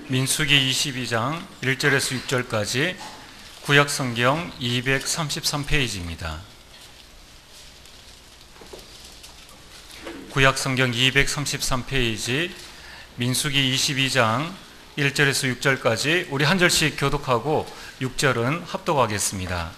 민수기 22장 1절에서 6절까지 구약성경 233페이지입니다. 구약성경 233페이지 민수기 22장 1절에서 6절까지 우리 한 절씩 교독하고 6절은 합독하겠습니다.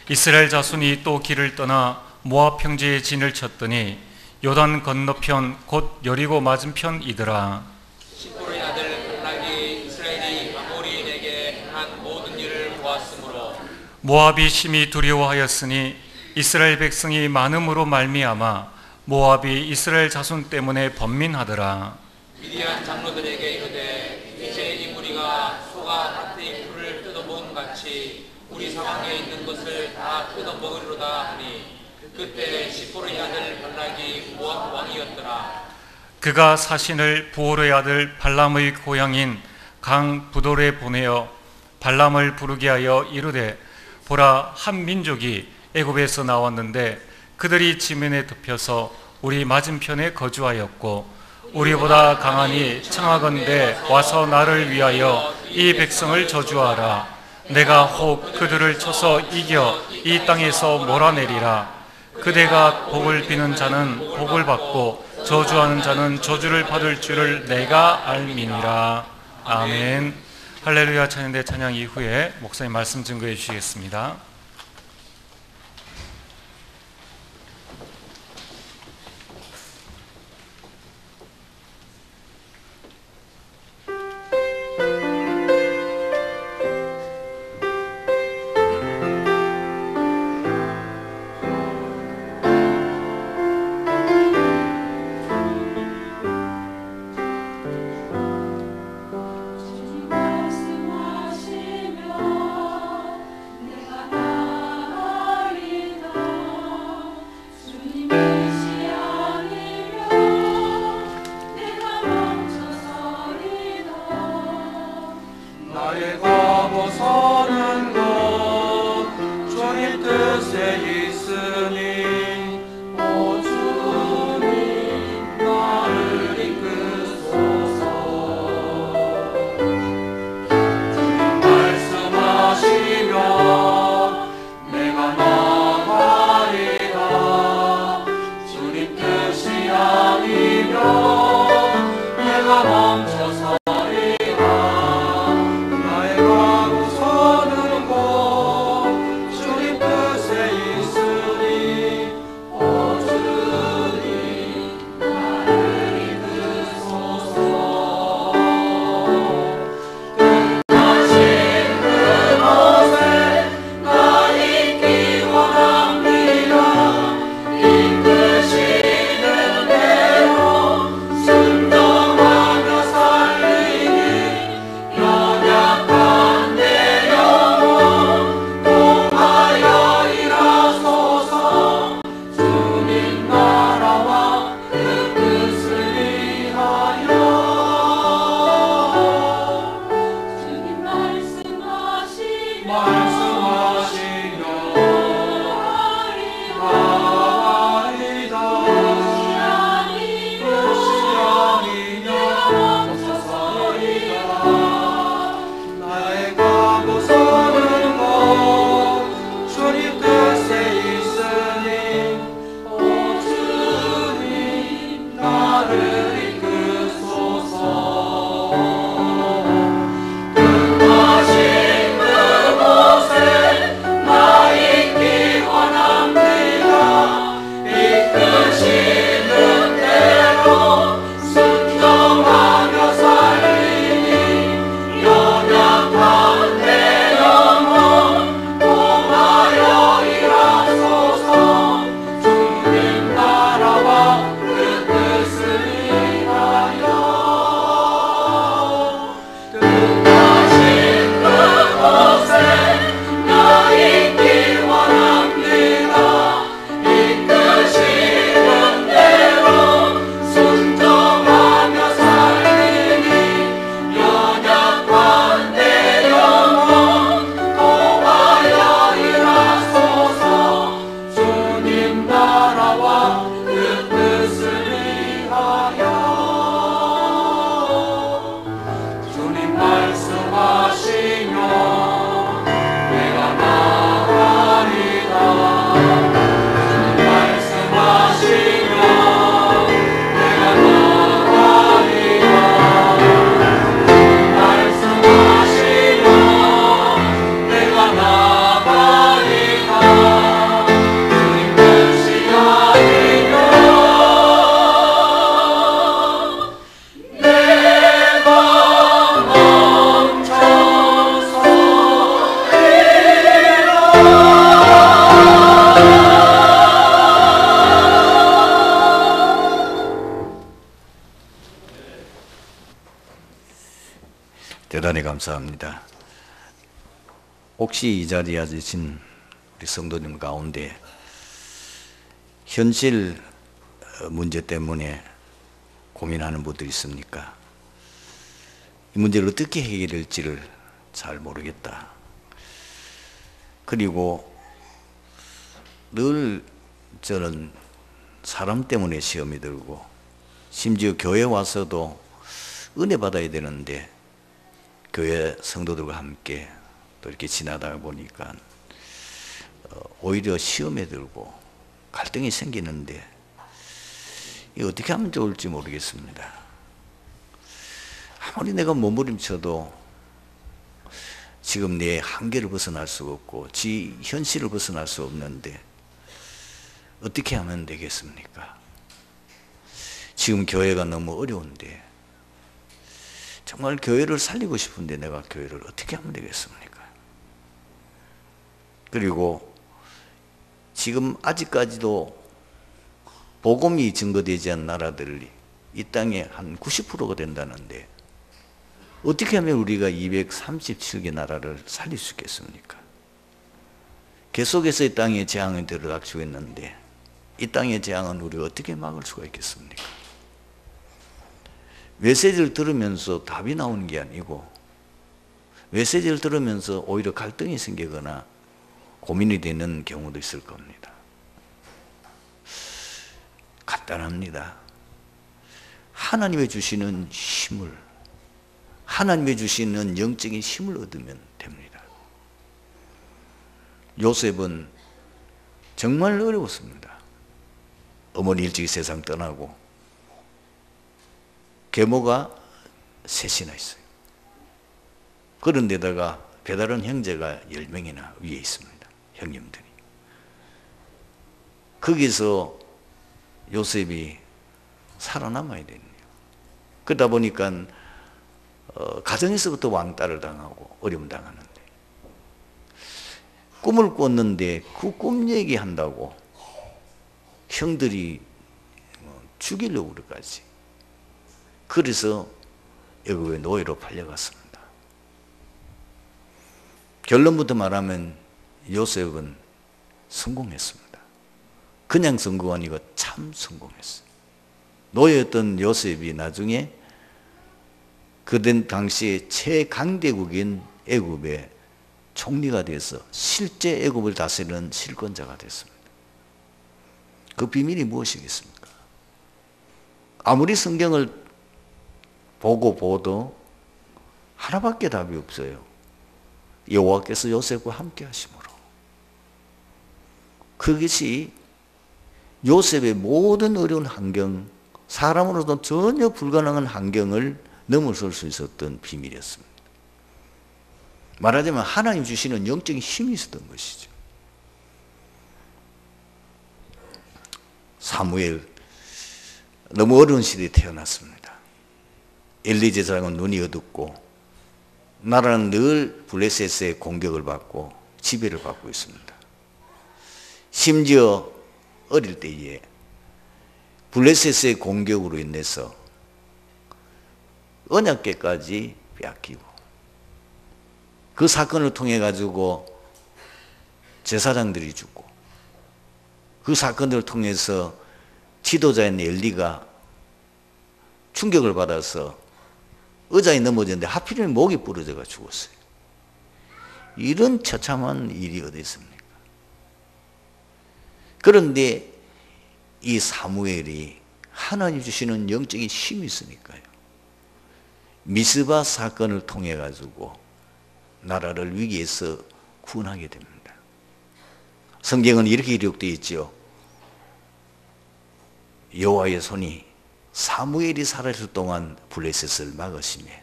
이스라엘 자손이 또 길을 떠나 모압 평지에 진을 쳤더니 요단 건너편 곧 여리고 맞은편이더라. 시포르의 아들 발락이 이스라엘이 아모리인에게 한 모든 일을 보았으므로 모압이 심히 두려워하였으니 이스라엘 백성이 많음으로 말미암아 모압이 이스라엘 자손 때문에 번민하더라. 미디안 장로들에게 이르되 이제 이 무리가 소가 밭의 풀을 뜯어먹은 같이 우리 상황에 있는 것을 다 뜯어먹으리로다 하니 그때 시포르의 아들 발락이 모압 왕이었더라. 그가 사신을 부오르의 아들 발람의 고향인 강 부돌에 보내어 발람을 부르게 하여 이르되 보라, 한 민족이 애굽에서 나왔는데 그들이 지면에 덮여서 우리 맞은편에 거주하였고 우리보다 강하니 청하건대 와서 나를 위하여 이 백성을 저주하라. 내가 혹 그들을 쳐서 이겨 이 땅에서 몰아내리라. 그대가 복을 비는 자는 복을 받고 저주하는 자는 저주를 받을 줄을 내가 알미니라. 아멘. 할렐루야 찬양대 찬양 이후에 목사님 말씀 증거해 주시겠습니다. 말씀하시며 내가 대단히 감사합니다. 혹시 이 자리에 앉으신 우리 성도님 가운데 현실 문제 때문에 고민하는 분들 있습니까? 이 문제를 어떻게 해결될지를 잘 모르겠다. 그리고 늘 저는 사람 때문에 시험이 들고, 심지어 교회 와서도 은혜 받아야 되는데 교회 성도들과 함께 또 이렇게 지나다 보니까 오히려 시험에 들고 갈등이 생기는데 이 어떻게 하면 좋을지 모르겠습니다. 아무리 내가 몸부림쳐도 지금 내 한계를 벗어날 수가 없고 지 현실을 벗어날 수 없는데 어떻게 하면 되겠습니까? 지금 교회가 너무 어려운데, 정말 교회를 살리고 싶은데 내가 교회를 어떻게 하면 되겠습니까? 그리고 지금 아직까지도 복음이 증거되지 않은 나라들이 이 땅에 한 90%가 된다는데 어떻게 하면 우리가 237개 나라를 살릴 수 있겠습니까? 계속해서 이 땅에 재앙이 들어닥치고 있는데 이 땅의 재앙은 우리가 어떻게 막을 수가 있겠습니까? 메시지를 들으면서 답이 나오는 게 아니고 메시지를 들으면서 오히려 갈등이 생기거나 고민이 되는 경우도 있을 겁니다. 간단합니다. 하나님이 주시는 힘을, 하나님이 주시는 영적인 힘을 얻으면 됩니다. 요셉은 정말 어려웠습니다. 어머니 일찍이 세상 떠나고 계모가 셋이나 있어요. 그런 데다가 배다른 형제가 10명이나 위에 있습니다. 형님들이. 거기서 요셉이 살아남아야 되네요. 그러다 보니까 가정에서부터 왕따를 당하고 어려움 당하는데, 꿈을 꿨는데 그 꿈 얘기한다고 형들이 죽이려고 그러까지. 그래서 애굽의 노예로 팔려갔습니다. 결론부터 말하면 요셉은 성공했습니다. 그냥 성공 아니고 참 성공했어요. 노예였던 요셉이 나중에 그땐 당시에 최강대국인 애굽의 총리가 돼서 실제 애굽을 다스리는 실권자가 됐습니다. 그 비밀이 무엇이겠습니까? 아무리 성경을 보고 보도 하나밖에 답이 없어요. 여호와께서 요셉과 함께 하심으로. 그것이 요셉의 모든 어려운 환경, 사람으로도 전혀 불가능한 환경을 넘어설 수 있었던 비밀이었습니다. 말하자면 하나님 주시는 영적인 힘이 있었던 것이죠. 사무엘, 너무 어려운 시대에 태어났습니다. 엘리 제사장은 눈이 어둡고 나라는 늘 블레셋의 공격을 받고 지배를 받고 있습니다. 심지어 어릴 때에 블레셋의 공격으로 인해서 언약궤까지 빼앗기고, 그 사건을 통해 가지고 제사장들이 죽고, 그 사건을 통해서 지도자인 엘리가 충격을 받아서 의자에 넘어졌는데 하필이면 목이 부러져가 죽었어요. 이런 처참한 일이 어디 있습니까? 그런데 이 사무엘이 하나님 주시는 영적인 힘이 있으니까요, 미스바 사건을 통해 가지고 나라를 위기에서 구원하게 됩니다. 성경은 이렇게 기록되어 있죠. 여호와의 손이 사무엘이 살아있을 동안 블레셋을 막으시매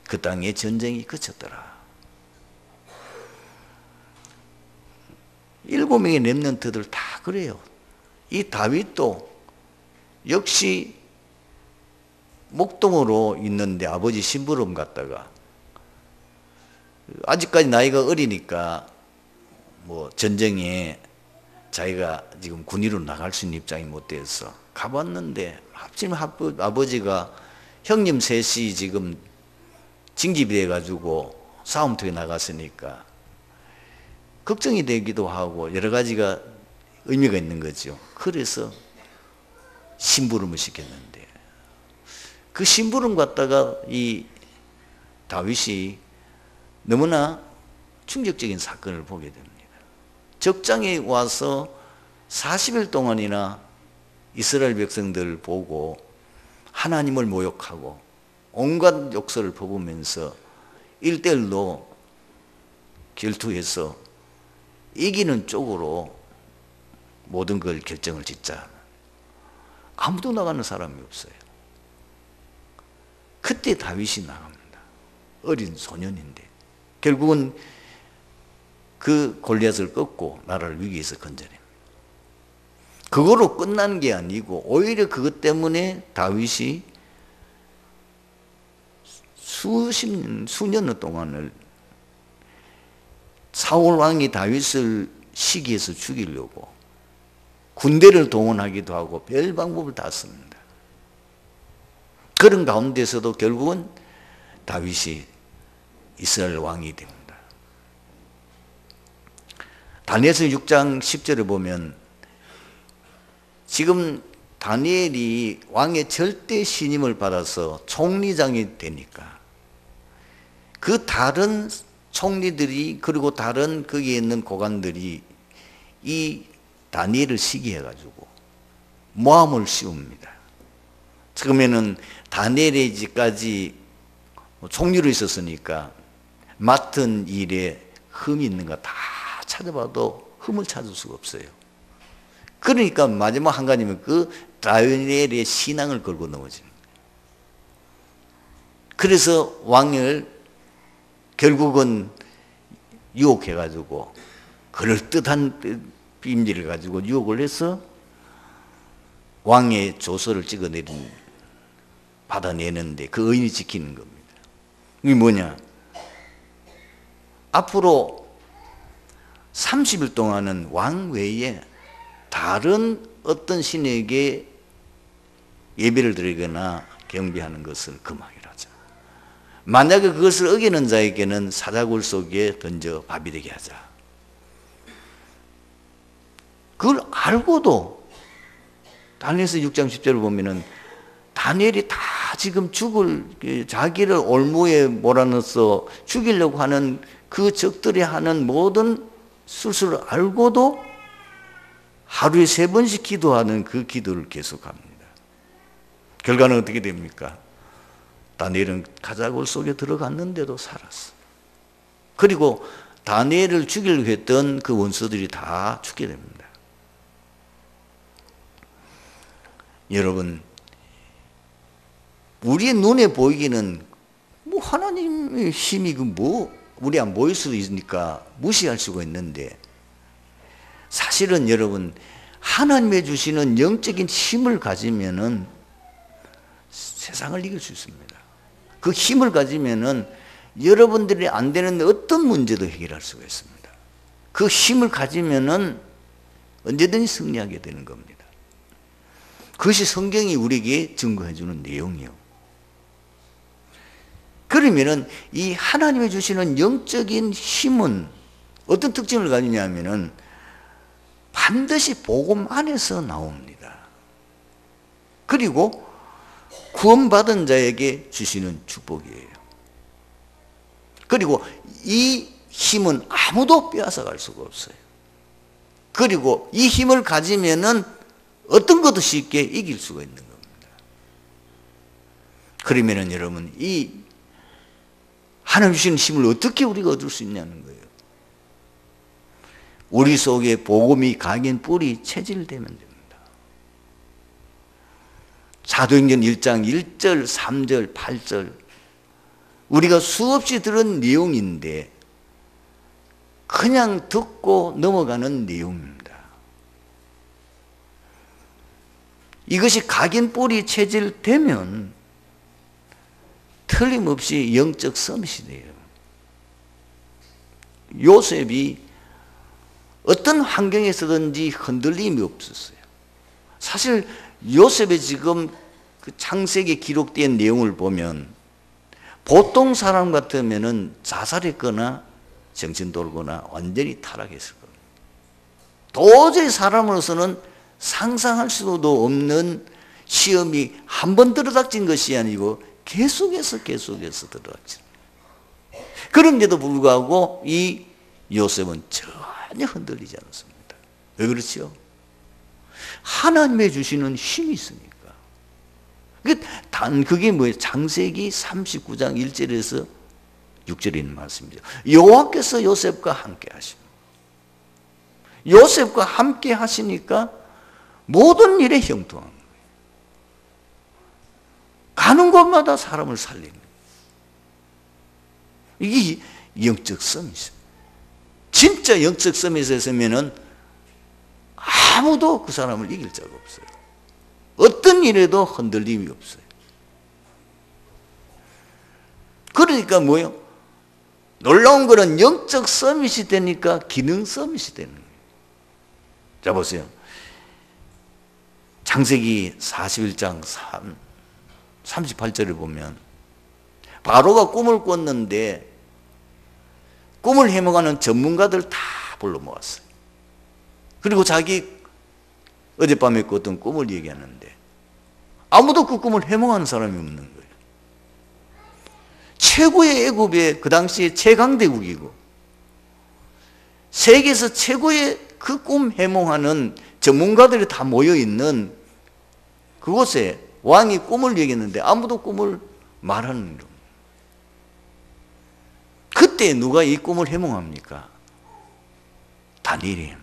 그 땅에 전쟁이 그쳤더라. 7명의 렘넌트들 다 그래요. 이 다윗도 역시 목동으로 있는데 아버지 심부름 갔다가 아직까지 나이가 어리니까 뭐 전쟁에 자기가 지금 군의로 나갈 수 있는 입장이 못 돼서 가봤는데 하필이면 아버지가 형님 셋이 지금 징집이 돼가지고 싸움터에 나갔으니까 걱정이 되기도 하고 여러 가지가 의미가 있는 거죠. 그래서 심부름을 시켰는데 그 심부름 갖다가 이 다윗이 너무나 충격적인 사건을 보게 됩니다. 적장에 와서 40일 동안이나 이스라엘 백성들을 보고 하나님을 모욕하고 온갖 욕설을 퍼부으면서 1대1로 결투해서 이기는 쪽으로 모든 걸 결정을 짓자. 아무도 나가는 사람이 없어요. 그때 다윗이 나갑니다. 어린 소년인데 결국은 그 골리앗을 꺾고 나라를 위기에서 건져냅니다. 그거로 끝난 게 아니고 오히려 그것 때문에 다윗이 수년 동안을 사울 왕이 다윗을 시기해서 죽이려고 군대를 동원하기도 하고 별 방법을 다 씁니다. 그런 가운데서도 결국은 다윗이 이스라엘 왕이 됩니다. 다니엘서 6장 10절에 보면 지금 다니엘이 왕의 절대 신임을 받아서 총리장이 되니까 그 다른 총리들이 그리고 다른 거기에 있는 고관들이 이 다니엘을 시기해가지고 모함을 씌웁니다. 처음에는 다니엘의 집까지 총리로 있었으니까 맡은 일에 흠이 있는가 다 찾아봐도 흠을 찾을 수가 없어요. 그러니까 마지막 한 가지면 그 다니엘의 신앙을 걸고 넘어집니다. 그래서 왕을 결국은 유혹해가지고 그럴듯한 비밀을 가지고 유혹을 해서 왕의 조서를 받아내는데 그 의인이 지키는 겁니다. 이게 뭐냐? 앞으로 30일 동안은 왕 외에 다른 어떤 신에게 예배를 드리거나 경배하는 것을 금하기로 하자. 만약에 그것을 어기는 자에게는 사자굴 속에 던져 밥이 되게 하자. 그걸 알고도 다니엘서 6장 10절을 보면은 다니엘이 다 지금 자기를 올무에 몰아넣어서 죽이려고 하는 그 적들이 하는 모든 술수를 알고도 하루에 3번씩 기도하는 그 기도를 계속합니다. 결과는 어떻게 됩니까? 다니엘은 가자골 속에 들어갔는데도 살았어. 그리고 다니엘을 죽이려고 했던 그 원수들이 다 죽게 됩니다. 여러분, 우리의 눈에 보이기는 뭐 하나님의 힘이 우리 안 보일 수도 있으니까 무시할 수가 있는데 사실은 여러분 하나님의 주시는 영적인 힘을 가지면은 세상을 이길 수 있습니다. 그 힘을 가지면은 여러분들이 안 되는 어떤 문제도 해결할 수가 있습니다. 그 힘을 가지면은 언제든지 승리하게 되는 겁니다. 그것이 성경이 우리에게 증거해 주는 내용이요. 그러면은 이 하나님이 주시는 영적인 힘은 어떤 특징을 가지냐면은 반드시 복음 안에서 나옵니다. 그리고 구원받은 자에게 주시는 축복이에요. 그리고 이 힘은 아무도 빼앗아갈 수가 없어요. 그리고 이 힘을 가지면은 어떤 것도 쉽게 이길 수가 있는 겁니다. 그러면은 여러분 이 하나님 주시는 힘을 어떻게 우리가 얻을 수 있냐는 거예요. 우리 속에 복음이 각인 뿌리 체질되면 됩니다. 사도행전 1장 1절, 3절, 8절 우리가 수없이 들은 내용인데 그냥 듣고 넘어가는 내용입니다. 이것이 각인 뿌리 체질되면 틀림없이 영적 서밋이 돼요. 요셉이 어떤 환경에서든지 흔들림이 없었어요. 사실 요셉의 지금 그 창세기에 기록된 내용을 보면 보통 사람 같으면은 자살했거나 정신 돌거나 완전히 타락했을 겁니다. 도저히 사람으로서는 상상할 수도 없는 시험이 한 번 들어닥친 것이 아니고 계속해서 들어닥친. 그런데도 불구하고 이 요셉은 전혀 흔들리지 않았습니다. 왜 그렇죠? 하나님의 주시는 힘이 있으니까. 그게 뭐예요? 창세기 39장 1절에서 6절에 있는 말씀이죠. 여호와께서 요셉과 함께 하십니다. 요셉과 함께 하시니까 모든 일에 형통한 거예요. 가는 곳마다 사람을 살리는 거예요. 이게 영적 썸이죠. 진짜 영적 썸에서 있으면은 아무도 그 사람을 이길 자가 없어요. 어떤 일에도 흔들림이 없어요. 그러니까 뭐예요? 놀라운 거는 영적 서밋이 되니까 기능 서밋이 되는 거예요. 자, 보세요. 창세기 41장 38절을 보면 바로가 꿈을 꿨는데 꿈을 해몽하는 전문가들 다 불러 모았어요. 그리고 자기 어젯밤에 꿨던 꿈을 얘기하는데 아무도 그 꿈을 해몽하는 사람이 없는 거예요. 최고의 애굽의 그 당시에 최강대국이고 세계에서 최고의 그 꿈 해몽하는 전문가들이 다 모여있는 그곳에 왕이 꿈을 얘기했는데 아무도 꿈을 말하는 겁니다. 그때 누가 이 꿈을 해몽합니까? 다니엘이,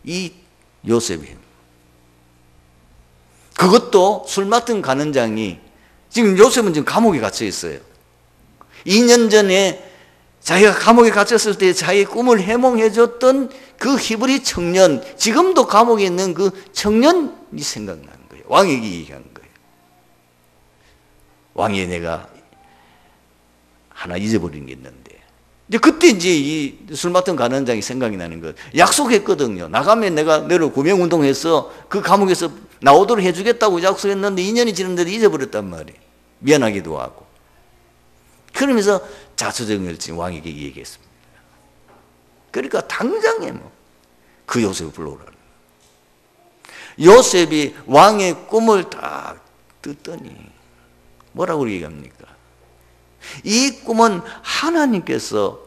이 요셉이. 그것도 술 맡은 간원장이, 지금 요셉은 지금 감옥에 갇혀 있어요. 2년 전에 자기가 감옥에 갇혔을 때 자기의 꿈을 해몽해줬던 그 히브리 청년, 지금도 감옥에 있는 그 청년이 생각나는 거예요. 왕에게 얘기한 거예요. 왕이 내가 하나 잊어버린 게 있는데, 이제 그때 이제 이 술 맡은 간원장이 생각이 나는 거예요. 약속했거든요. 나가면 내가 너를 구명운동해서 그 감옥에서 나오도록 해주겠다고 약속했는데 2년이 지났는데도 잊어버렸단 말이에요. 미안하기도 하고. 그러면서 자초정열증 왕에게 얘기했습니다. 그러니까 당장에 그 요셉을 불러오라는 거예요. 요셉이 왕의 꿈을 딱 듣더니 뭐라고 얘기합니까? 이 꿈은 하나님께서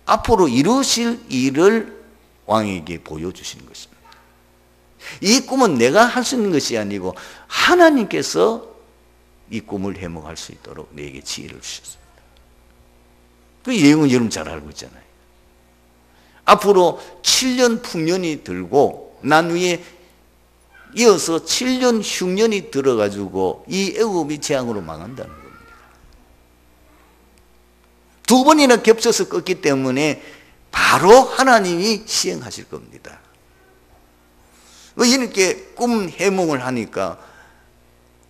앞으로 이루실 일을 왕에게 보여주시는 것입니다. 이 꿈은 내가 할 수 있는 것이 아니고 하나님께서 이 꿈을 해몽할 수 있도록 내게 지혜를 주셨습니다. 그 내용은 여러분 잘 알고 있잖아요. 앞으로 7년 풍년이 들고 난 후에 이어서 7년 흉년이 들어가지고 이 애굽이 재앙으로 망한다는 겁니다. 두 번이나 겹쳐서 껐기 때문에 바로 하나님이 시행하실 겁니다. 이렇게 꿈 해몽을 하니까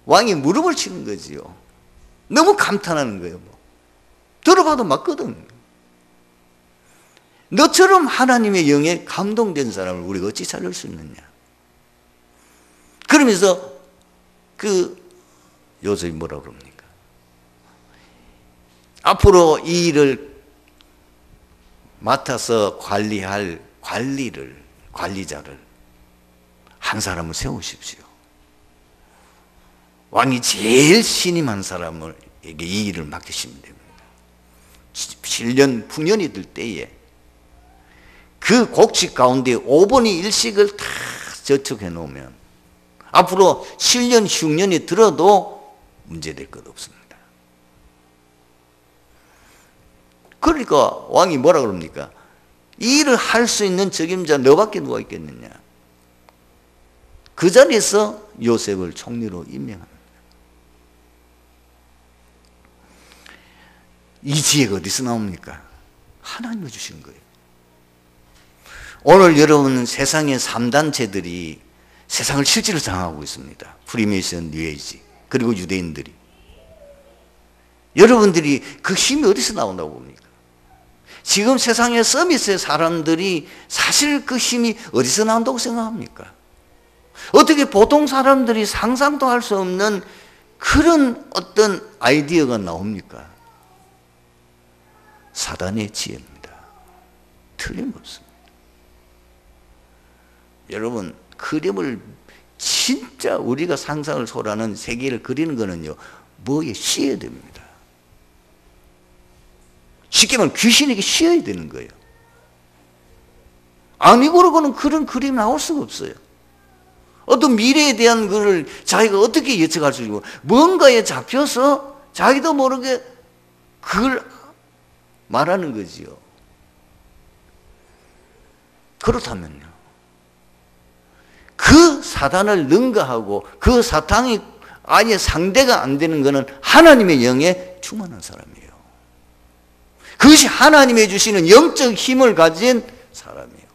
왕이 무릎을 치는 거지요. 너무 감탄하는 거예요. 들어봐도 맞거든. 너처럼 하나님의 영에 감동된 사람을 우리가 어찌 찾을 수 있느냐. 그러면서 그 요셉이 뭐라고 그럽니까? 앞으로 이 일을 맡아서 관리할 관리자를 한 사람을 세우십시오. 왕이 제일 신임한 사람에게 이 일을 맡기시면 됩니다. 7년 풍년이 들 때에 그 곡식 가운데 5분의 1씩을 다 저축해 놓으면 앞으로 7년 흉년이 들어도 문제될 것 없습니다. 그러니까 왕이 뭐라 그럽니까? 이 일을 할 수 있는 적임자 너밖에 누가 있겠느냐. 그 자리에서 요셉을 총리로 임명합니다. 이 지혜가 어디서 나옵니까? 하나님이 주신 거예요. 오늘 여러분 세상의 3단체들이 세상을 실제로 장악하고 있습니다. 프리메이슨, 뉴에이지, 그리고 유대인들이. 여러분들이 그 힘이 어디서 나온다고 봅니까? 지금 세상의 서밋의 사람들이 사실 그 힘이 어디서 나온다고 생각합니까? 어떻게 보통 사람들이 상상도 할 수 없는 그런 어떤 아이디어가 나옵니까? 사단의 지혜입니다. 틀림없습니다. 여러분, 그림을 진짜 우리가 상상을 초월하는 세계를 그리는 거는요, 뭐에 씌어야 됩니다. 쉽게 말하면 귀신에게 씌어야 되는 거예요. 아니 그러고는 그런 그림이 나올 수가 없어요. 어떤 미래에 대한 것을 자기가 어떻게 예측할 수 있고, 뭔가에 잡혀서 자기도 모르게 그걸 말하는 거지요. 그렇다면요, 그 사단을 능가하고 그 사탄이 아예 상대가 안 되는 것은 하나님의 영에 충만한 사람이에요. 그것이 하나님이 주시는 영적 힘을 가진 사람이에요.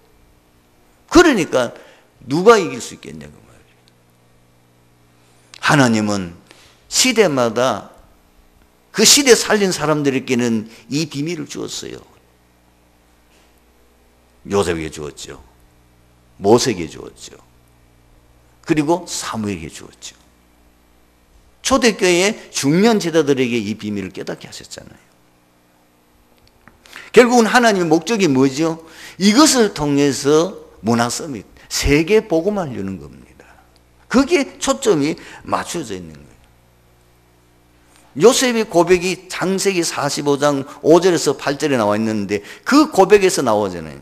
그러니까 누가 이길 수 있겠냐고 말이에요. 하나님은 시대마다 그 시대 살린 사람들에게는 이 비밀을 주었어요. 요셉에게 주었죠. 모세에게 주었죠. 그리고 사무엘에게 주었죠. 초대교회의 중년 제자들에게 이 비밀을 깨닫게 하셨잖아요. 결국은 하나님의 목적이 뭐죠? 이것을 통해서 문화 서밋, 세계 복음을 이루는 겁니다. 거기에 초점이 맞춰져 있는 거예요. 요셉의 고백이 창세기 45장 5절에서 8절에 나와 있는데 그 고백에서 나오잖아요.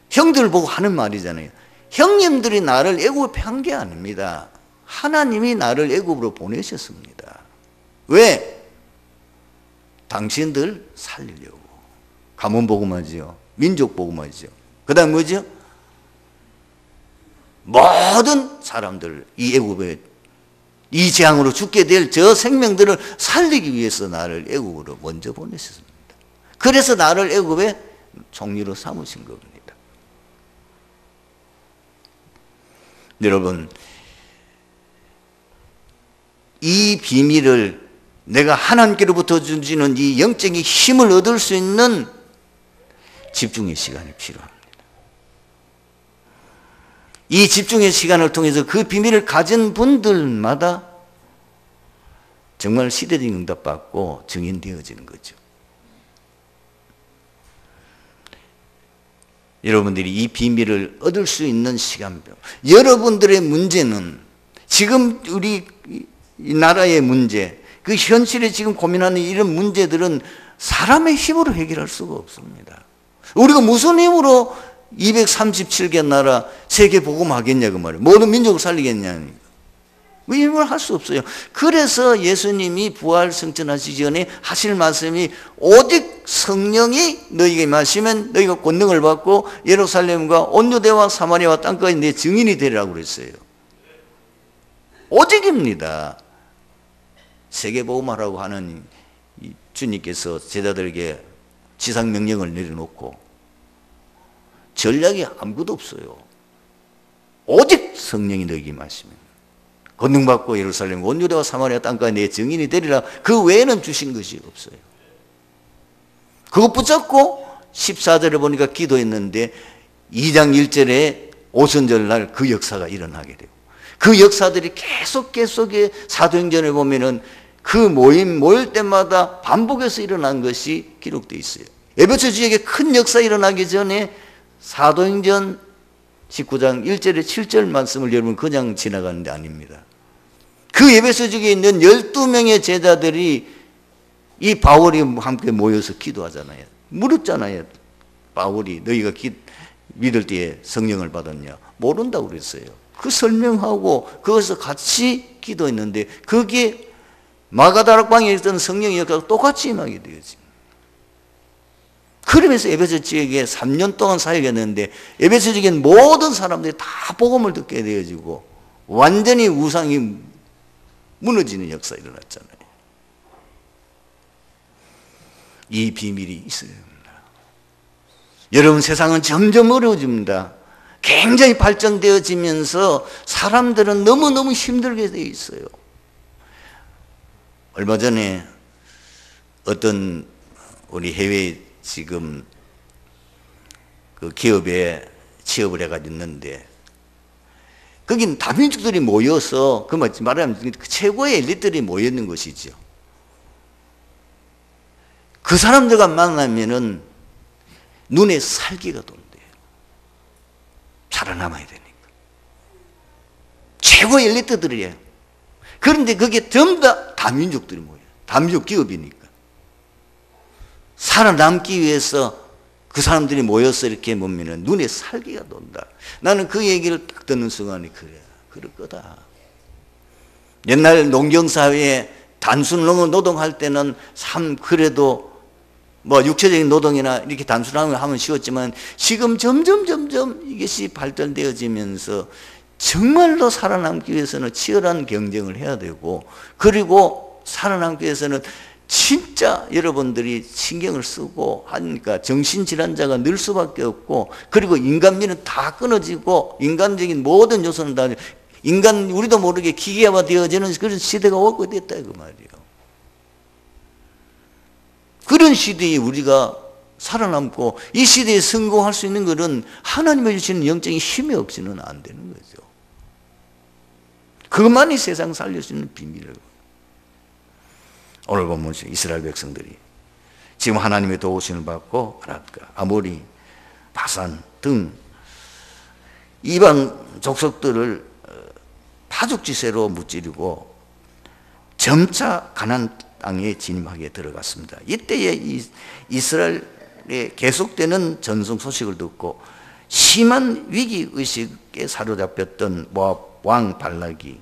형들을 보고 하는 말이잖아요. 형님들이 나를 애굽에 한 게 아닙니다. 하나님이 나를 애굽으로 보내셨습니다. 왜? 당신들 살리려고. 가문 복음하지요. 민족 복음하지요. 그 다음 뭐죠? 모든 사람들, 이 애굽에 이 재앙으로 죽게 될 저 생명들을 살리기 위해서 나를 애굽으로 먼저 보내셨습니다. 그래서 나를 애굽의 총리로 삼으신 겁니다. 여러분, 이 비밀을 내가 하나님께로부터 주시는 이 영적인 힘을 얻을 수 있는 집중의 시간이 필요합니다. 이 집중의 시간을 통해서 그 비밀을 가진 분들마다 정말 시대적인 응답받고 증인되어지는 거죠. 여러분들이 이 비밀을 얻을 수 있는 시간표. 여러분들의 문제는 지금 우리 이 나라의 문제, 그 현실에 지금 고민하는 이런 문제들은 사람의 힘으로 해결할 수가 없습니다. 우리가 무슨 힘으로 237개 나라 세계 복음하겠냐고 말이에요. 모든 민족을 살리겠냐니까. 그 힘을 할 수 없어요. 그래서 예수님이 부활 승천하시기 전에 하실 말씀이 오직 성령이 너희에게 마시면 너희가 권능을 받고 예루살렘과 온 유대와 사마리아와 땅까지 내 증인이 되리라고 그랬어요. 오직입니다. 세계 복음하라고 하는 주님께서 제자들에게 지상 명령을 내려놓고 전략이 아무것도 없어요. 오직 성령이 너희에게 마시면 권능 받고 예루살렘 온 유대와 사마리아 땅까지 내 증인이 되리라. 그 외에는 주신 것이 없어요. 그것 붙잡고 14절에 보니까 기도했는데 2장 1절에 오순절 날 그 역사가 일어나게 돼요. 그 역사들이 계속의 사도행전에 보면은 그 모일 때마다 반복해서 일어난 것이 기록되어 있어요. 에베소 지역에 큰 역사 일어나기 전에 사도행전 19장 1절에 7절 말씀을 여러분 그냥 지나가는 데 아닙니다. 그 에베소 지역에 있는 12명의 제자들이 이 바울이 함께 모여서 기도하잖아요. 물었잖아요. 바울이 너희가 믿을 때에 성령을 받았냐? 모른다고 그랬어요. 그 설명하고 거기서 같이 기도했는데 거기에 마가다락방에 있던 성령의 역사가 똑같이 임하게 되어집니다. 그러면서 에베소 지역에 3년 동안 사역했는데 에베소 지역에 모든 사람들이 다 복음을 듣게 되어지고 완전히 우상이 무너지는 역사가 일어났잖아요. 이 비밀이 있어야 합니다. 여러분, 세상은 점점 어려워집니다. 굉장히 발전되어지면서 사람들은 너무너무 힘들게 되어 있어요. 얼마 전에 어떤 우리 해외 지금 그 기업에 취업을 해가지고 있는데 거긴 다민족들이 모여서 그 말하면 최고의 엘리트들이 모여 있는 것이죠. 그 사람들과 만나면은 눈에 살기가 돈대요. 살아남아야 되니까. 최고의 엘리트들이에요. 그런데 그게 전부 다 다민족들이 모여요. 다민족 기업이니까. 살아남기 위해서 그 사람들이 모여서 이렇게 보면은 눈에 살기가 돈다. 나는 그 얘기를 딱 듣는 순간에 그래, 그럴 거다. 옛날 농경사회에 단순 노동할 때는 참 그래도 뭐 육체적인 노동이나 이렇게 단순하게 하면 쉬웠지만 지금 점점 이것이 발달되어지면서 정말로 살아남기 위해서는 치열한 경쟁을 해야 되고, 그리고 살아남기 위해서는 진짜 여러분들이 신경을 쓰고 하니까 정신질환자가 늘 수밖에 없고, 그리고 인간미는 다 끊어지고 인간적인 모든 요소는 다 인간 우리도 모르게 기계화 되어지는 그런 시대가 오고 됐다 그 말이에요. 그런 시대에 우리가 살아남고 이 시대에 성공할 수 있는 것은 하나님이 주시는 영적인 힘이 없이는 안 되는 거죠. 그것만이 세상 살릴 수 있는 비밀이에요. 오늘 보면 이스라엘 백성들이 지금 하나님의 도우심을 받고 아랍과 아모리, 바산 등 이방 족속들을 파죽지세로 무찌르고 점차 가나안 땅에 진입하게 들어갔습니다. 이때에 이스라엘에 계속되는 전승 소식을 듣고 심한 위기의식에 사로잡혔던 모압 왕 발락이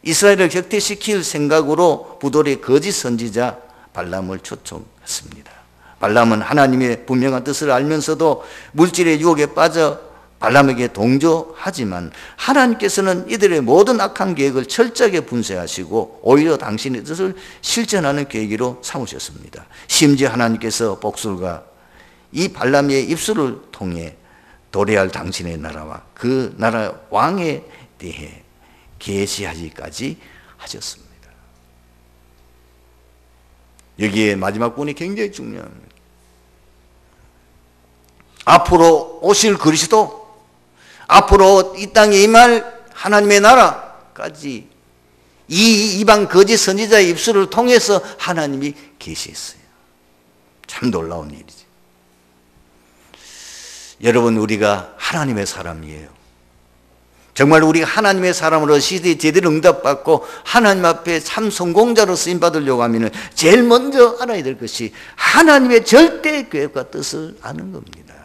이스라엘을 격퇴시킬 생각으로 부돌의 거짓 선지자 발람을 초청했습니다. 발람은 하나님의 분명한 뜻을 알면서도 물질의 유혹에 빠져 발람에게 동조하지만 하나님께서는 이들의 모든 악한 계획을 철저하게 분쇄하시고 오히려 당신의 뜻을 실천하는 계기로 삼으셨습니다. 심지어 하나님께서 복술과 이 발람의 입술을 통해 도래할 당신의 나라와 그 나라 왕에 대해 계시하기까지 하셨습니다. 여기에 마지막 부분이 굉장히 중요합니다. 앞으로 오실 그리스도, 앞으로 이 땅에 임할 하나님의 나라까지 이 이방 거짓 선지자의 입술을 통해서 하나님이 계시했어요. 참 놀라운 일이죠. 여러분, 우리가 하나님의 사람이에요. 정말 우리가 하나님의 사람으로 시대에 제대로 응답받고 하나님 앞에 참 성공자로 쓰임받으려고 하면 제일 먼저 알아야 될 것이 하나님의 절대 계획과 뜻을 아는 겁니다.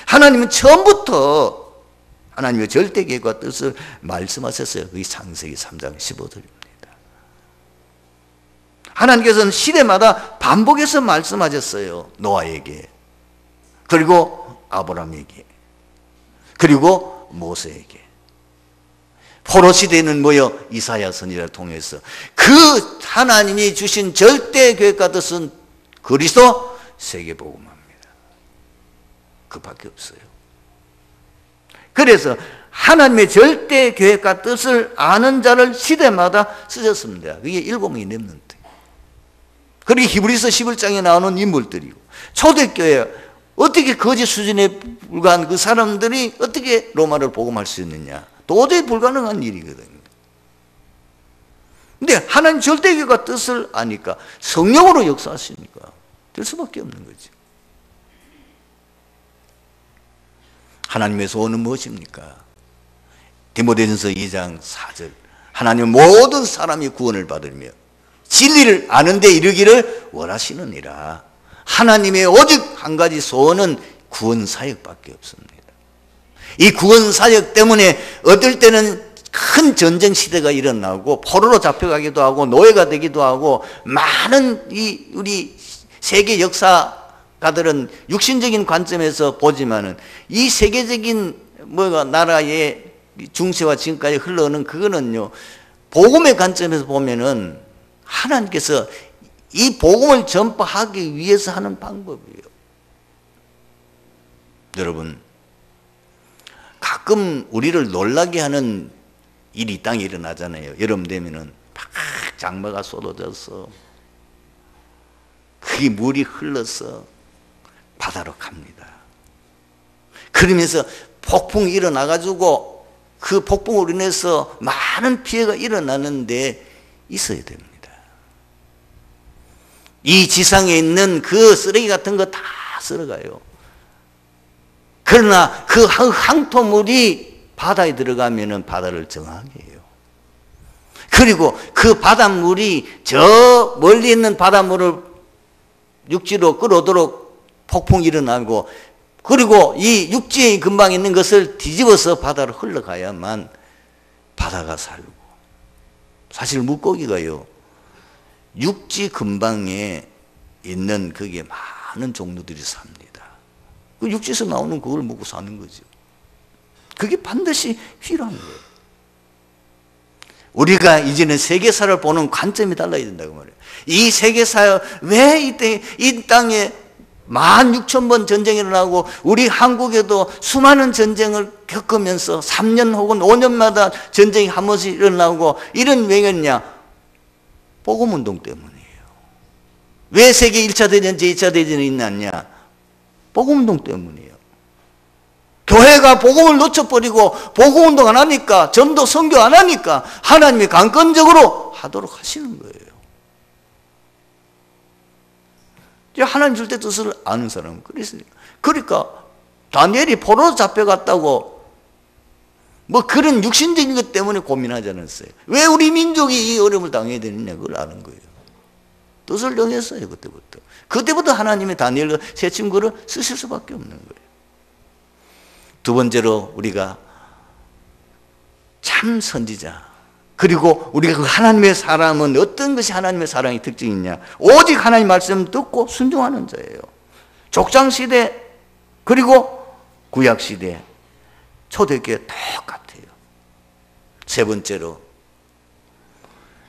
하나님은 처음부터 하나님의 절대 계획과 뜻을 말씀하셨어요. 그게 창세기 3장 15절입니다. 하나님께서는 시대마다 반복해서 말씀하셨어요. 노아에게, 그리고 아브라함에게, 그리고 모세에게. 포로 시대에는 뭐요? 이사야 선지자를 통해서 그 하나님이 주신 절대 계획과 뜻은 그리스도 세계복음화입니다. 그밖에 없어요. 그래서 하나님의 절대 계획과 뜻을 아는 자를 시대마다 쓰셨습니다. 그게 7명이 렘넌트. 그리고 히브리서 11장에 나오는 인물들이고, 초대교회 어떻게 거짓 수준에 불과한 그 사람들이 어떻게 로마를 복음할 수 있느냐? 도저히 불가능한 일이거든요. 근데 하나님 절대 계획과 뜻을 아니까 성령으로 역사하시니까 될 수밖에 없는 거죠. 하나님의 소원은 무엇입니까? 디모데전서 2장 4절, 하나님은 모든 사람이 구원을 받으며 진리를 아는 데 이르기를 원하시느니라. 하나님의 오직 한 가지 소원은 구원 사역밖에 없습니다. 이 구원 사역 때문에 어떨 때는 큰 전쟁 시대가 일어나고 포로로 잡혀가기도 하고 노예가 되기도 하고, 많은 우리 세계 역사가들은 육신적인 관점에서 보지만은 이 세계적인 나라의 중세와 지금까지 흘러오는 그거는요, 복음의 관점에서 보면은 하나님께서 이 복음을 전파하기 위해서 하는 방법이에요. 여러분, 가끔 우리를 놀라게 하는 일이 이 땅에 일어나잖아요. 여름 되면은 막 장마가 쏟아져서 그게 물이 흘러서 바다로 갑니다. 그러면서 폭풍이 일어나가지고 그 폭풍으로 인해서 많은 피해가 일어나는데 있어야 됩니다. 이 지상에 있는 그 쓰레기 같은 거 다 쓸어가요. 그러나 그 항토물이 바다에 들어가면은 바다를 정하게 해요. 그리고 그 바닷물이 저 멀리 있는 바닷물을 육지로 끌어오도록 폭풍이 일어나고, 그리고 이 육지에 근방 있는 것을 뒤집어서 바다로 흘러가야만 바다가 살고. 사실 물고기가요, 육지 근방에 있는 거기에 많은 종류들이 삽니다. 그 육지에서 나오는 그걸 먹고 사는 거죠. 그게 반드시 필요한 거예요. 우리가 이제는 세계사를 보는 관점이 달라야 된다고 말해요. 이 세계사, 왜 이 땅에 16,000번 전쟁이 일어나고 우리 한국에도 수많은 전쟁을 겪으면서 3년 혹은 5년마다 전쟁이 한 번씩 일어나고, 이런 왜냐냐? 복음운동 때문이에요. 왜 세계 1차 대전, 제2차 대전이 있느냐? 복음운동 때문이에요. 교회가 복음을 놓쳐버리고 복음운동 안 하니까, 전도 선교 안 하니까 하나님이 강권적으로 하도록 하시는 거예요. 하나님 줄 때 뜻을 아는 사람은 그랬으니까. 그러니까 다니엘이 포로로 잡혀갔다고 뭐 그런 육신적인 것 때문에 고민하지 않았어요. 왜 우리 민족이 이 어려움을 당해야 되느냐, 그걸 아는 거예요. 뜻을 정했어요. 그때부터 하나님이 다니엘과 세 친구를 쓰실 수밖에 없는 거예요. 두 번째로, 우리가 참 선지자, 그리고 우리가 그 하나님의 사람은 어떤 것이 하나님의 사랑의 특징이냐? 오직 하나님 말씀 듣고 순종하는 자예요. 족장시대 그리고 구약시대 초대교회 똑같아요. 세 번째로,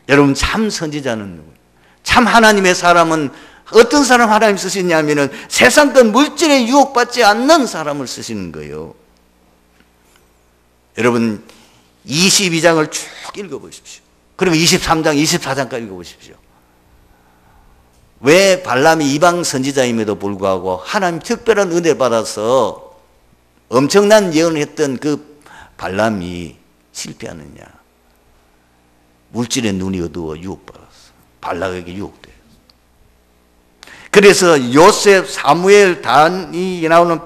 여러분, 참 선지자는 누구예요? 참 하나님의 사람은 어떤 사람 하나님 쓰시냐면은 세상권 물질에 유혹받지 않는 사람을 쓰시는 거예요. 여러분, 22장을 쭉 읽어보십시오. 그리고 23장, 24장까지 읽어보십시오. 왜 발람이 이방 선지자임에도 불구하고 하나님 특별한 은혜를 받아서 엄청난 예언을 했던 그 발람이 실패하느냐? 물질의 눈이 어두워 유혹받았어. 발락에게 유혹돼요. 그래서 요셉, 사무엘, 단이 나오는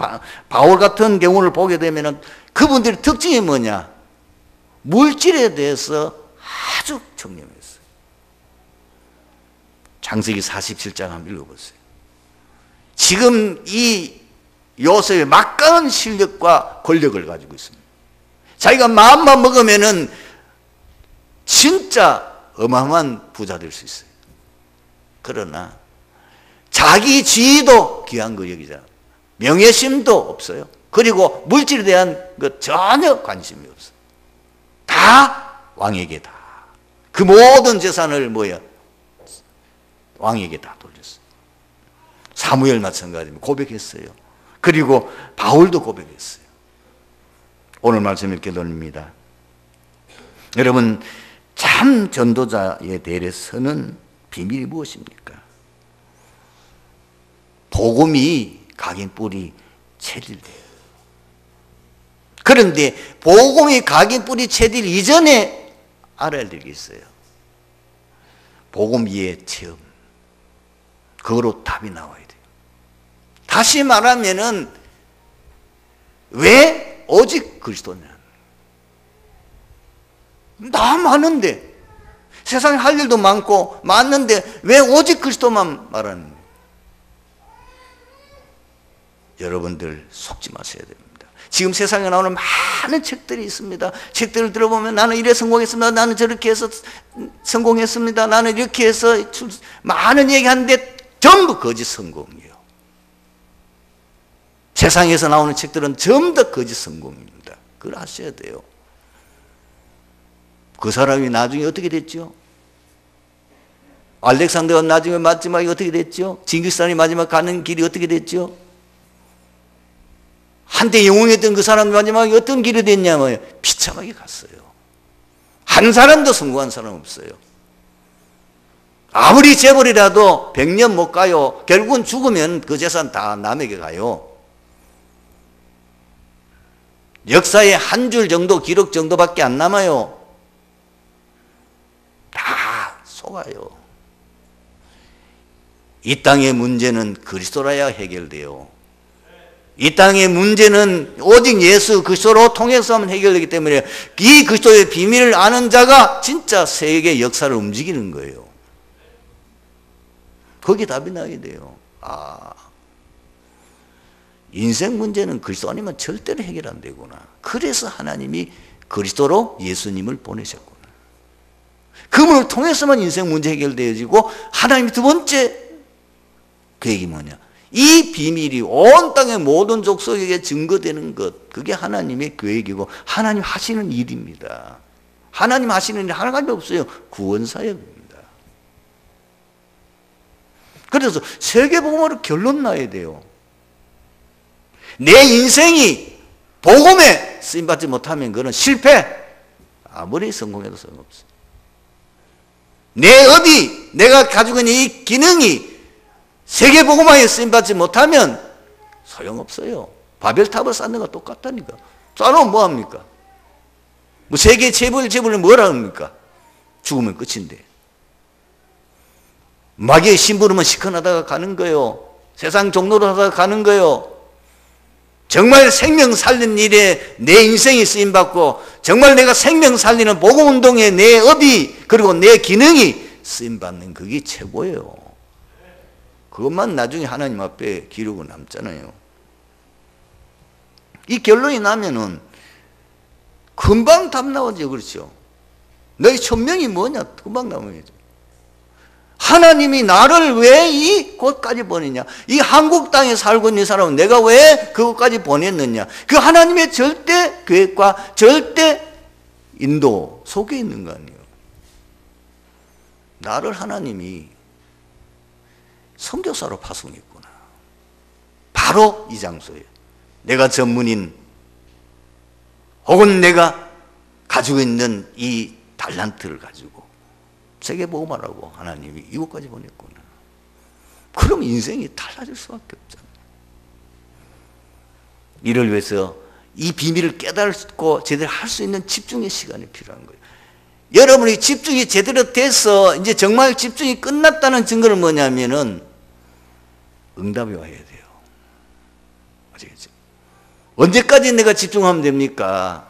바울 같은 경우를 보게 되면 그분들의 특징이 뭐냐? 물질에 대해서 아주 청렴했어요. 창세기 47장 한번 읽어보세요. 지금 이 요셉의 막강한 실력과 권력을 가지고 있습니다. 자기가 마음만 먹으면은 진짜 어마어마한 부자 될 수 있어요. 그러나 자기 지위도 귀한 거 여기잖아. 명예심도 없어요. 그리고 물질에 대한 그 전혀 관심이 없어요. 다 왕에게 다. 그 모든 재산을 왕에게 다 돌렸어요. 사무엘 마찬가지입니다. 고백했어요. 그리고 바울도 고백했어요. 오늘 말씀 읽게 됩니다. 여러분, 참 전도자의 대열에 서는 비밀이 무엇입니까? 복음이 각인뿌리 체질돼요. 그런데 복음이 각인뿌리 체질 이전에 알아야 될 게 있어요. 복음 위의 체험. 그거로 답이 나와야 돼요. 다시 말하면은 왜 오직 그리스도냐? 나 많은데, 세상에 할 일도 많고 많은데 왜 오직 그리스도만 말하는 거예요? 여러분들 속지 마셔야 됩니다. 지금 세상에 나오는 많은 책들이 있습니다. 책들을 들어보면 나는 이래 성공했습니다. 나는 저렇게 해서 성공했습니다. 나는 이렇게 해서 많은 얘기하는데 전부 거짓 성공이에요. 세상에서 나오는 책들은 전부 다 거짓 성공입니다. 그걸 아셔야 돼요. 그 사람이 나중에 어떻게 됐죠? 알렉산더가 나중에 마지막에 어떻게 됐죠? 징기스칸이 마지막 가는 길이 어떻게 됐죠? 한때 영웅했던 그 사람이 마지막에 어떤 길이 됐냐면 비참하게 갔어요. 한 사람도 성공한 사람 없어요. 아무리 재벌이라도 100년 못 가요. 결국은 죽으면 그 재산 다 남에게 가요. 역사에 한 줄 정도, 기록 정도밖에 안 남아요. 다 속아요. 이 땅의 문제는 그리스도라야 해결돼요. 이 땅의 문제는 오직 예수 그리스도로 통해서만 해결되기 때문에 이 그리스도의 비밀을 아는 자가 진짜 세계 역사를 움직이는 거예요. 거기에 답이 나야 돼요. 인생 문제는 그리스도 아니면 절대로 해결 안 되구나. 그래서 하나님이 그리스도로 예수님을 보내셨구나. 그분을 통해서만 인생 문제 해결되어지고, 하나님이 두 번째 계획이 뭐냐? 이 비밀이 온 땅의 모든 족속에게 증거되는 것, 그게 하나님의 계획이고 하나님 하시는 일입니다. 하나님 하시는 일 하나밖에 없어요. 구원사역입니다. 그래서 세계복음으로 결론 나야 돼요. 내 인생이 복음에 쓰임받지 못하면 그건 실패. 아무리 성공해도 소용없어요. 내 업이, 내가 가지고 있는 이 기능이 세계복음화에 쓰임받지 못하면 소용없어요. 바벨탑을 쌓는 거 똑같다니까. 쌓으면 뭐합니까? 뭐 세계 재벌을 뭐라 합니까? 죽으면 끝인데. 마귀의 심부름은 시큰하다가 가는 거예요. 세상 종로로 하다가 가는 거예요. 정말 생명 살리는 일에 내 인생이 쓰임받고, 정말 내가 생명 살리는 복음운동에 내 업이, 그리고 내 기능이 쓰임받는 그게 최고예요. 그것만 나중에 하나님 앞에 기록으로 남잖아요. 이 결론이 나면은 금방 답 나오죠. 그렇죠? 너희 천명이 뭐냐? 금방 나오죠. 하나님이 나를 왜 이곳까지 보내냐? 이 한국 땅에 살고 있는 사람은 내가 왜 그곳까지 보냈느냐? 그 하나님의 절대 계획과 절대 인도 속에 있는 거 아니에요. 나를 하나님이 선교사로 파송했구나. 바로 이 장소에 내가 전문인 혹은 내가 가지고 있는 이 달란트를 가지고 세계복음화라고 하나님이 이곳까지 보냈구나. 그럼 인생이 달라질 수밖에 없잖아요. 이를 위해서 이 비밀을 깨닫고 제대로 할 수 있는 집중의 시간이 필요한 거예요. 여러분이 집중이 제대로 돼서 이제 정말 집중이 끝났다는 증거는 뭐냐면은 응답이 와야 돼요. 아시겠죠? 언제까지 내가 집중하면 됩니까?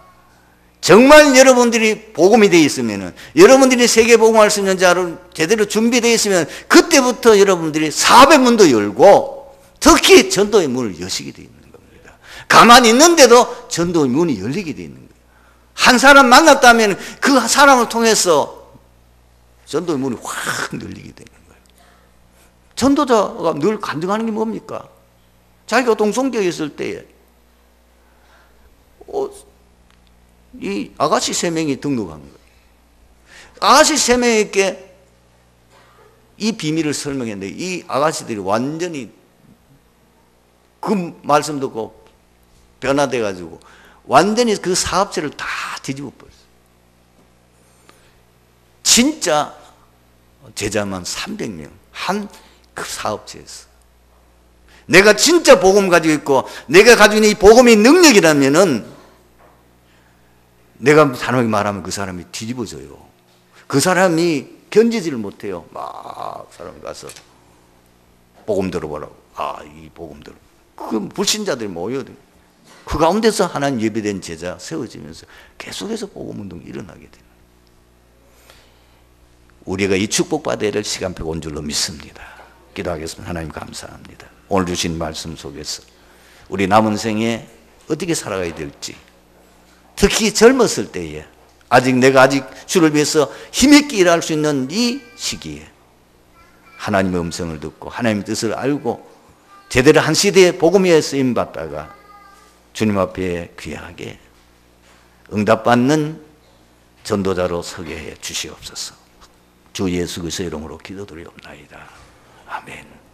정말 여러분들이 복음이 되어 있으면은, 여러분들이 세계복음할 수 있는 자로 제대로 준비되어 있으면 그때부터 여러분들이 사업의 문도 열고 특히 전도의 문을 여시게 되어 있는 겁니다. 가만히 있는데도 전도의 문이 열리게 되어 있는 거예요. 한 사람 만났다면 그 사람을 통해서 전도의 문이 확 열리게 되는 거예요. 전도자가 늘 간증하는 게 뭡니까? 자기가 동성교에 있을 때에 이 아가씨 3명이 등록한 거예요. 아가씨 3명에게 이 비밀을 설명했는데 이 아가씨들이 완전히 그 말씀 듣고 변화돼 가지고 완전히 그 사업체를 다 뒤집어 버렸어요. 진짜 제자만 300명 한 그 사업체에서 내가 진짜 복음 가지고 있고 내가 가지고 있는 이 복음의 능력이라면은 내가 사람에게 말하면 그 사람이 뒤집어져요. 그 사람이 견디지를 못해요. 막 사람이 가서 복음 들어보라고. 이 복음 들어. 그 불신자들이 모여요. 그 가운데서 하나님 예배된 제자 세워지면서 계속해서 복음 운동이 일어나게 돼요. 우리가 이 축복받아야 될 시간표가 온 줄로 믿습니다. 기도하겠습니다. 하나님 감사합니다. 오늘 주신 말씀 속에서 우리 남은 생에 어떻게 살아가야 될지, 특히 젊었을 때에 내가 주를 위해서 힘있게 일할 수 있는 이 시기에 하나님의 음성을 듣고 하나님의 뜻을 알고 제대로 한 시대에 복음에 쓰임 받다가 주님 앞에 귀하게 응답받는 전도자로 서게 해 주시옵소서. 주 예수 그리스도의 이름으로 기도드리옵나이다. 아멘.